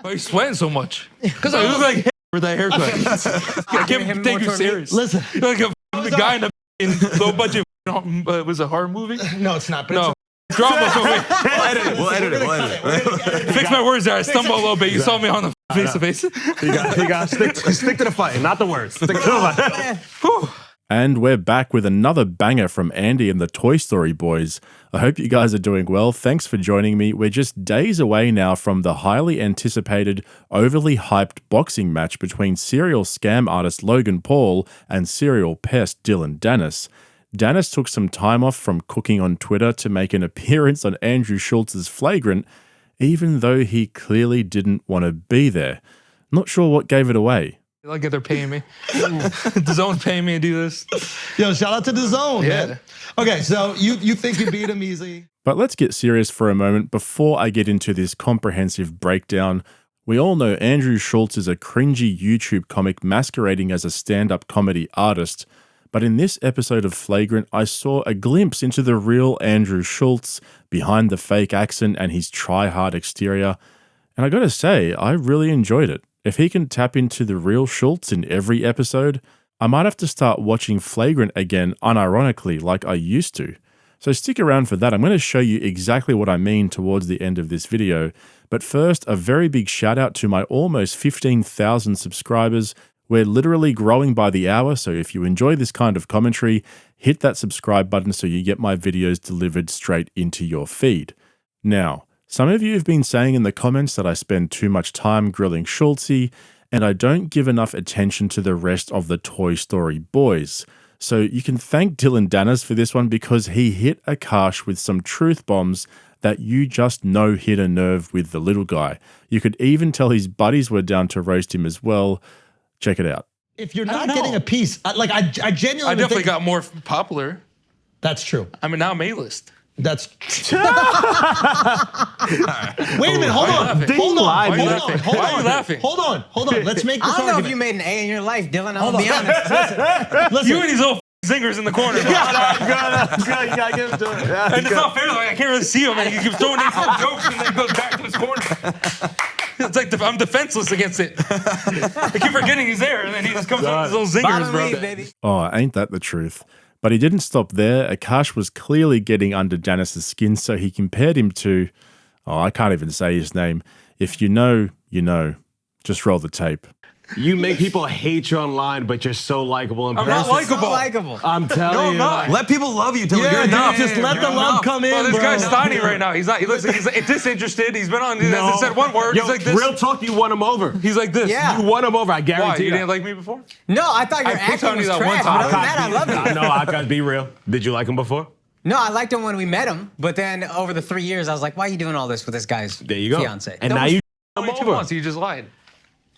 Why are you sweating so much? Because I look like with that haircut. I can't take you serious. Listen. You're like a guy in a low budget, was it a horror movie? No, it's not. But no. Drama. We'll edit it. Fix my words there. I stumbled a little bit. You saw me on the face-to-face. You got to stick to the fight, not the words. Stick to the fight. And we're back with another banger from Andy and the Toy Story boys. I hope you guys are doing well. Thanks for joining me. We're just days away now from the highly anticipated, overly hyped boxing match between serial scam artist Logan Paul and serial pest Dillon Danis. Danis took some time off from cooking on Twitter to make an appearance on Andrew Schulz's Flagrant, even though he clearly didn't want to be there. Not sure what gave it away. Like they're paying me. DAZN's paying me to do this. Yo, shout out to DAZN, Yeah. man. Okay, so you think you beat him easy? But let's get serious for a moment before I get into this comprehensive breakdown. We all know Andrew Schulz is a cringy YouTube comic masquerading as a stand-up comedy artist. But in this episode of Flagrant, I saw a glimpse into the real Andrew Schulz behind the fake accent and his try-hard exterior. And I gotta say, I really enjoyed it. If he can tap into the real Schulz in every episode, I might have to start watching Flagrant again unironically like I used to. So stick around for that. I'm going to show you exactly what I mean towards the end of this video. But first, a very big shout out to my almost 15,000 subscribers. We're literally growing by the hour, so if you enjoy this kind of commentary, hit that subscribe button so you get my videos delivered straight into your feed. Now, some of you have been saying in the comments that I spend too much time grilling Schultzy, and I don't give enough attention to the rest of the Toy Story boys. So you can thank Dillon Danis for this one because he hit Akash with some truth bombs that you just know hit a nerve with the little guy. You could even tell his buddies were down to roast him as well. Check it out. If you're not getting a piece, I genuinely I definitely think got more popular. that's true. I mean, now I'm A-list. That's wait a minute, hold on. Why are you laughing? Hold on. Let's make this I don't know argument. if you made an A in your life, Dillon. I'm gonna be honest. Listen. You and these little zingers in the corner. Bro. You gotta give him to it. Yeah, And it's not fair, though. I can't really see him, and he keeps throwing these little jokes, and then he goes back to his corner. It's like I'm defenseless against it. I keep forgetting he's there, and then he just comes up with those little zingers, bro. Lead, baby. Oh, ain't that the truth? But he didn't stop there. Akash was clearly getting under Danis' skin, so he compared him to, I can't even say his name. If you know, you know. Just roll the tape. You make people hate you online, but you're so likable in person. I'm not likable. So likable. I'm telling No, I'm you. not. Let people love you till Yeah, you're dude, enough. just let the love come in, Well, this bro. guy's S.D.N.Y right now. He's not. He looks like he's disinterested. He's been on. He hasn't said one word. Yo, He's like this. real talk, you won him over. He's like this. Yeah. You won him over, I Why? guarantee You that. didn't like me before? No, I thought your I picked acting on you was that trash, one but time. other than that, I love you. No, I gotta be real. Did you like him before? No, I liked him when we met him, but then over the 3 years, I was like, why are you doing all this with this guy's There you go. fiance? And now you Only him 2 over. months. You just lied.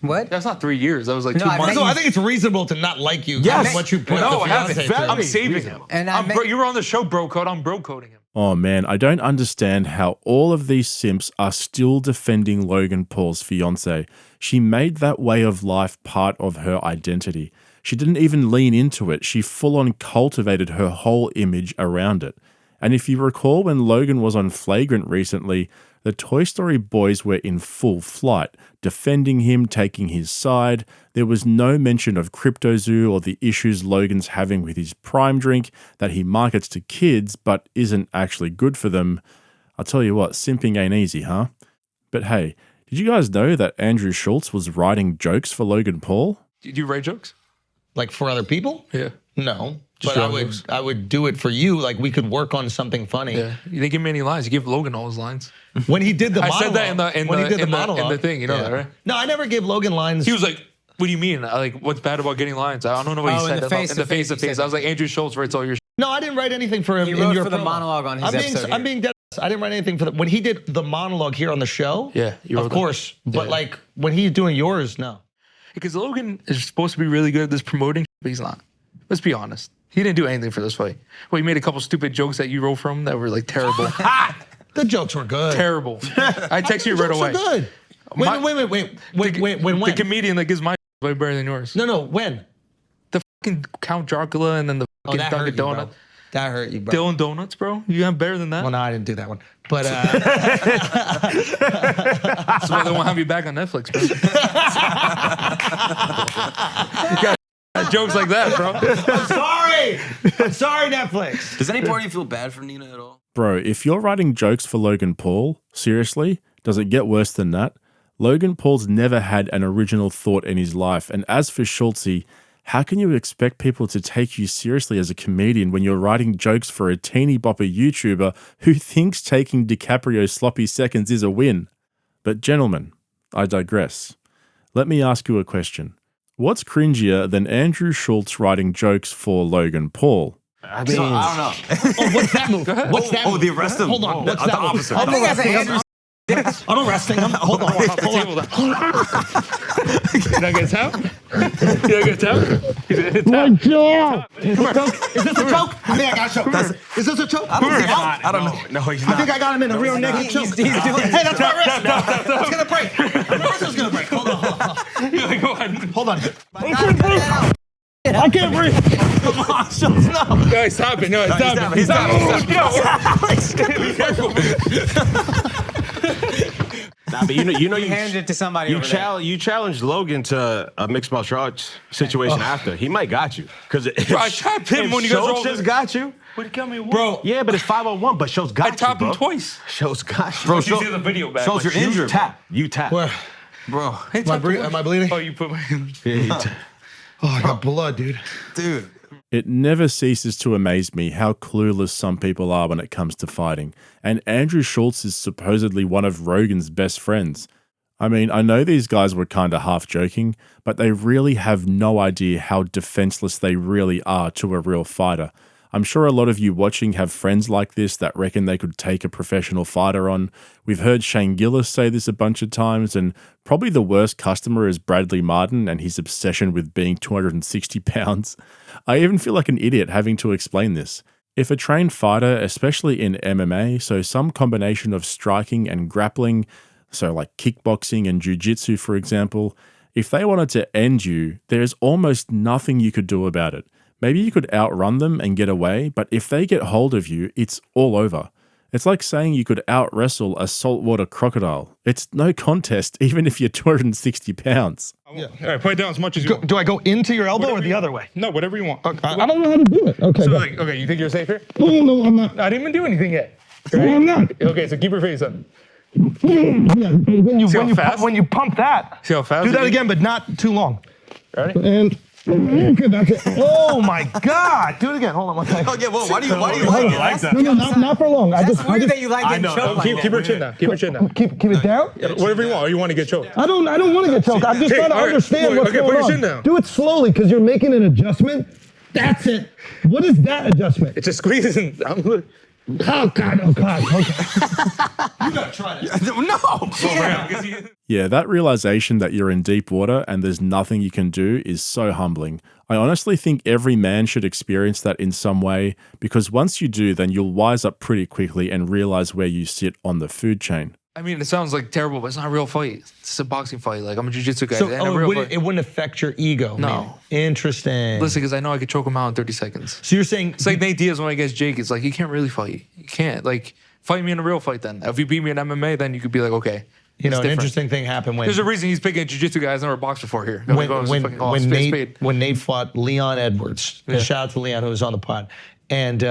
What? That's not 3 years. That was like No, 2 I months. met So I think it's reasonable to not like you. Yes. What you put No, the I haven't. fiance through. I'm saving him. And you were on the show, bro code. I'm bro coding him. Oh man, I don't understand how all of these simps are still defending Logan Paul's fiancée. She made that way of life part of her identity. She didn't even lean into it. She full-on cultivated her whole image around it. And if you recall when Logan was on Flagrant recently, the Toy Story boys were in full flight, defending him, taking his side. There was no mention of CryptoZoo or the issues Logan's having with his Prime drink that he markets to kids but isn't actually good for them. I'll tell you what, simping ain't easy, huh? But hey, did you guys know that Andrew Schulz was writing jokes for Logan Paul? Did you write jokes? Like for other people? Yeah. No. Just But your own jokes? I would do it for you. Like we could work on something funny. Yeah. You didn't give me any lines. You gave Logan all his lines. When he did the I monologue. said that in when he did the monologue. thing. You know that, right? No, I never gave Logan lines. He was like, "What do you mean? Like, what's bad about getting lines?" I don't know what he Oh, in said. the about- face in the to face, face to he face. said I was like, Andrew Schulz writes all your. No, I didn't write anything for him. He in wrote your for the promo. monologue on his I'm being, episode I'm here. being dead. I didn't write anything for the, when he did the monologue here on the show. Yeah, you wrote of that. course. But Yeah. like when he's doing yours, no. Because Logan is supposed to be really good at this promoting, but he's not. Let's be honest. He didn't do anything for this fight. Well, he made a couple stupid jokes that you wrote from that were like terrible. The jokes were good. Terrible. I text you right Jokes were away. good. Wait. When? The comedian that gives my way better than yours. No. When? The fucking Count Dracula and then the Oh, fucking that hurt Dunkin' you, bro. Donut. That hurt you, bro. Dylan Donuts, bro. You have better than that. Well, no, I didn't do that one. But That's why they won't have you back on Netflix, bro. Jokes like that, bro. I'm sorry, Netflix. Does any part of you feel bad for Nina at all? Bro, if you're writing jokes for Logan Paul, seriously, does it get worse than that? Logan Paul's never had an original thought in his life, and as for Schultzy, how can you expect people to take you seriously as a comedian when you're writing jokes for a teeny bopper YouTuber who thinks taking DiCaprio's sloppy seconds is a win? But gentlemen, I digress. Let me ask you a question. What's cringier than Andrew Schulz writing jokes for Logan Paul? I mean, So, I don't know. Oh, what's that move? What's that Oh, move? the arrest him. Hold on. What's that move? officer. I'm arresting him. I'm arresting him. Hold on. Off the table, though. Did I get tapped? Did I get tapped? Is it tapped? Is this a choke? I think I got a choke. Is this a choke? I don't know. No, he's I not. think I got him in a real naked choke. Hey, that's my wrist. It's gonna break. My wrist is gonna break. Hold on. Go ahead. Hold on. I can't breathe. Come on, Schultz, no. No, stop it. No, stop it. He's stopping. Be careful. Nah, but you know You handed it to somebody over there. you challenged Logan to a mixed martial arts situation after. He might got you. Because Bro, I tapped him when you guys Schultz rolled just it. got you. What he got me? Bro, Yeah, but it's 5-on-1, but Schultz got I tapped you, him bro. twice. Schultz got you. Bro, You Schultz, see the video back. Schultz, you're like, injured. You tap. where? Bro, Hey, Am I bleeding? Oh, you put my. Yeah, you tap. Oh, I got blood, dude. dude. It never ceases to amaze me how clueless some people are when it comes to fighting, and Andrew Schulz is supposedly one of Rogan's best friends. I mean, I know these guys were kinda half joking, but they really have no idea how defenseless they really are to a real fighter. I'm sure a lot of you watching have friends like this that reckon they could take a professional fighter on. We've heard Shane Gillis say this a bunch of times, and probably the worst customer is Bradley Martin and his obsession with being 260 pounds. I even feel like an idiot having to explain this. If a trained fighter, especially in MMA, so some combination of striking and grappling, so like kickboxing and jiu-jitsu for example, if they wanted to end you, there's almost nothing you could do about it. Maybe you could outrun them and get away, but if they get hold of you, it's all over. It's like saying you could out-wrestle a saltwater crocodile. It's no contest, even if you're 260 pounds. Yeah. All right, put it down as much as you want. Do I go into your elbow or the other way? No, whatever you want. I don't know how to do it. Okay. So, like, okay, you think you're safe here? No, I'm not. I didn't even do anything yet. No, I'm not. Okay, so keep your face up. When See how fast? you pump that, See how fast? do it that is? again, but not too long. Ready? And okay, that's it. Oh my God! Do it again. Hold on one second. Oh, yeah, well, why do you like it? No, not for long. That's weird that you like getting choked like Keep that. your chin down. Keep your chin down. Keep it down. Whatever you want, or you want to get choked. I don't want to get choked. I'm just Hey, trying to all right. understand what's Okay, put going your on. chin down. Do it slowly because you're making an adjustment. That's it. What is that adjustment? It's just squeezing. Oh God. Okay. No. Yeah, that realization that you're in deep water and there's nothing you can do is so humbling. I honestly think every man should experience that in some way, because once you do, then you'll wise up pretty quickly and realize where you sit on the food chain. I mean, it sounds like terrible, but it's not a real fight. It's just a boxing fight. Like, I'm a jiu-jitsu guy. So and a real fight. it wouldn't affect your ego. No. Man. Interesting. Listen, because I know I could choke him out in 30 seconds. So you're saying It's like Nate Diaz when I against Jake. It's like, you can't really fight. You can't. Like, fight me in a real fight then. If you beat me in MMA, then you could be like, okay. you know it's an different. interesting thing happened when There's a reason he's picking a jiu-jitsu guy who's never boxed before here. when Nate fought Leon Edwards. Yeah. Shout out to Leon who was on the pod, and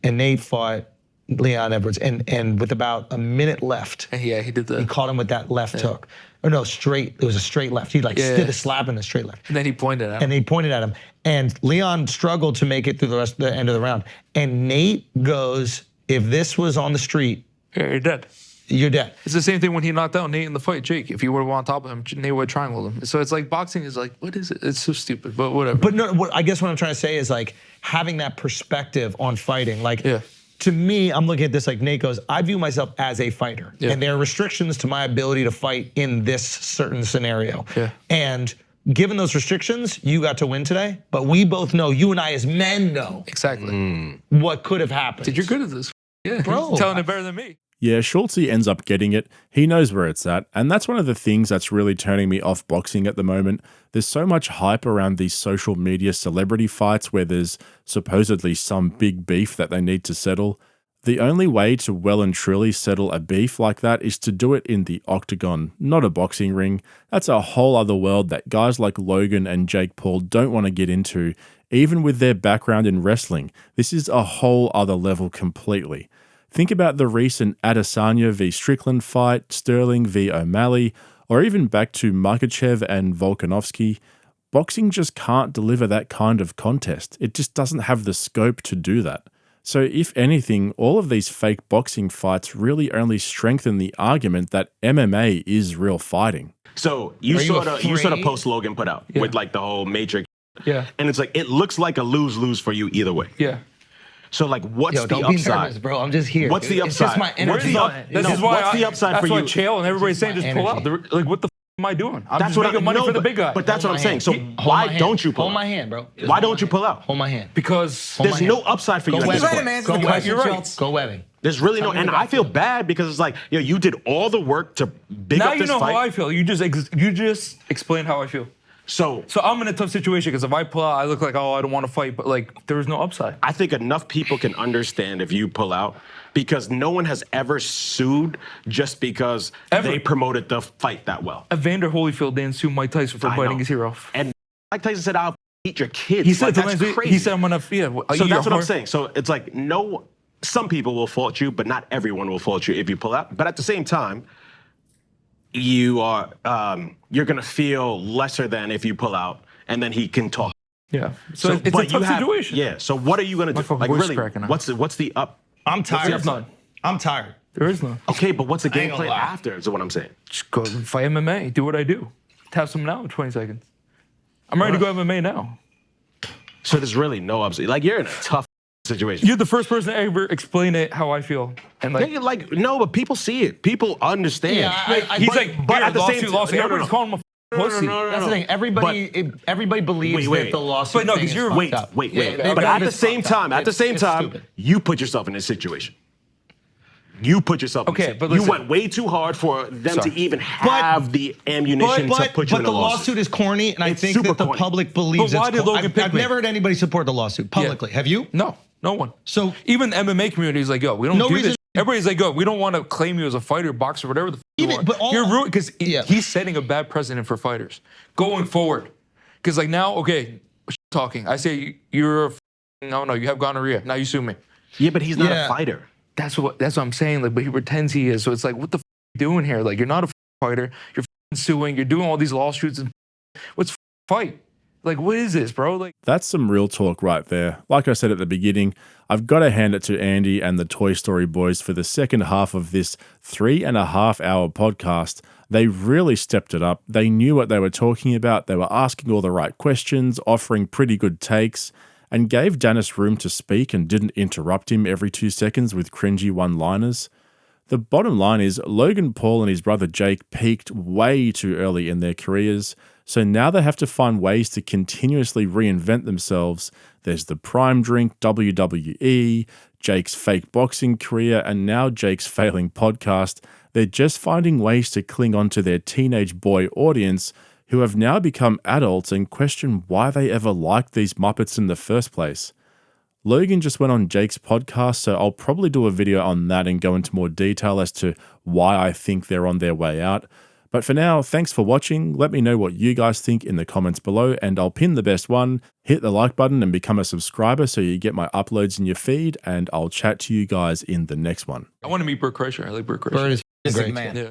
Nate fought Leon Edwards, and with about a minute left, Yeah, he did he the. caught him with that left hook. Or no, straight. It was a straight left. He did a slap in the straight left. And then he pointed at him. And he pointed at him. And Leon struggled to make it through the end of the round. And Nate goes, if this was on the street, Yeah, you're dead. you're dead. It's the same thing when he knocked out Nate in the fight, Jake. If he would have on top of him, Nate would have triangled him. So it's like boxing is like, what is it? It's so stupid, but whatever. But no, I guess what I'm trying to say is like having that perspective on fighting. Like, Yeah. to me, I'm looking at this like Nate goes, I view myself as a fighter. Yeah. And there are restrictions to my ability to fight in this certain scenario. Yeah. And given those restrictions, you got to win today. But we both know, you and I as men know, exactly. what could have happened. Dude, you're good at this. Yeah, Bro, He's telling it better than me. Yeah, Schultzy ends up getting it. He knows where it's at. And that's one of the things that's really turning me off boxing at the moment. There's so much hype around these social media celebrity fights where there's supposedly some big beef that they need to settle. The only way to well and truly settle a beef like that is to do it in the octagon, not a boxing ring. That's a whole other world that guys like Logan and Jake Paul don't want to get into, even with their background in wrestling. This is a whole other level completely. Think about the recent Adesanya v Strickland fight, Sterling v O'Malley, or even back to Makachev and Volkanovski. Boxing just can't deliver that kind of contest. It just doesn't have the scope to do that. So if anything, all of these fake boxing fights really only strengthen the argument that MMA is real fighting. So you saw the post Logan put out with like the whole Matrix. Yeah. And it's like, it looks like a lose-lose for you either way. Yeah. So like, what's the don't be upside? nervous, bro. I'm just here. What's the It's upside? just my energy. This is why what's the upside for you? That's why Chael and everybody's saying just pull out. energy. They're like, what the am I doing? I'm That's just what making money for the big guy. But that's what I'm saying. So Hold my why hand. don't you pull Hold out? my hand, bro. Just Why hold don't my you hand. pull out? Hold my hand. because There's no upside for you. Go at webbing. this He's right, point. man. Answer Go the webbing. question, You're right. Schulz. Go webbing. There's really no, Tell me and about I feel it. bad because it's like, yo, you did all the work to big now up you this know fight. how I feel. You just explain how I feel. So So I'm in a tough situation because if I pull out, I look like, oh, I don't want to fight, but like there is no upside. I think enough people can understand if you pull out because no one has ever sued just because they promoted the fight that well. Evander Holyfield didn't sue Mike Tyson for I biting know. his ear off. And Mike Tyson said, I'll eat your kids. He said, like, that's crazy. he said, I'm gonna, yeah. So that's what I'm saying. So it's like, no, some people will fault you, but not everyone will fault you if you pull out. But at the same time, you are, you're gonna feel lesser than if you pull out, and then he can talk. Yeah. So it's a but tough situation. Yeah. So what are you gonna do? fucking Like voice really, cracking out. what's the up? I'm tired. There's none. I'm tired. There is none. Okay, but what's the game gonna plan lie. after? Is what I'm saying. Just go fight MMA. Do what I do. Tap some now in 20 seconds. I'm ready to go MMA now. So there's really no upside. Like you're in a tough situation. You're the first person to ever explain it how I feel. And like, You're like no, but people see it. People understand. Yeah, he's but- like, but here, at the same lawsuit, lawsuit. no, no, Everybody's no. calling him a pussy. That's the thing. Everybody believes Wait. that the lawsuit But no, thing 'cause is you're- fucked Wait. up. But they at believe the it's same fucked up. time, It's stupid. you put yourself in this situation. You put yourself in Okay, this. but You listen. went way too hard for them Sorry. to even have the ammunition to put you in a the lawsuit. lawsuit is corny, and I It's think super that the corny. public believes But why it's did Logan pick I've me? never heard anybody support the lawsuit publicly. Have you? No one. So Even the MMA community is like, yo, we don't No do reason- this. Everybody's like, yo, we don't want to claim you as a fighter, boxer, whatever the f you Even- are. but all- You're ruined because Yeah. he's setting a bad precedent for fighters going forward. Because like now, okay, talking. I say you're a no, you have gonorrhea. Now you sue me. Yeah, but he's not Yeah. a fighter. That's what I'm saying. Like, but he pretends he is. So it's like, what the f are you doing here? Like, you're not a fighter. You're suing. You're doing all these lawsuits. And what's fight? Like, what is this, bro? Like, That's some real talk right there. Like I said at the beginning, I've got to hand it to Andy and the Toy Story boys for the second half of this 3.5-hour podcast. They really stepped it up. They knew what they were talking about. They were asking all the right questions, offering pretty good takes, and gave Danis room to speak and didn't interrupt him every 2 seconds with cringy one-liners. The bottom line is Logan Paul and his brother Jake peaked way too early in their careers, so now they have to find ways to continuously reinvent themselves. There's the Prime Drink, WWE, Jake's fake boxing career, and now Jake's failing podcast. They're just finding ways to cling on to their teenage boy audience who have now become adults and question why they ever liked these Muppets in the first place. Logan just went on Jake's podcast, so I'll probably do a video on that and go into more detail as to why I think they're on their way out. But for now, thanks for watching. Let me know what you guys think in the comments below, and I'll pin the best one. Hit the like button and become a subscriber so you get my uploads in your feed, and I'll chat to you guys in the next one. I want to meet Bert Kreischer. I like Bert Kreischer. Bird is This is a great. man. Yeah.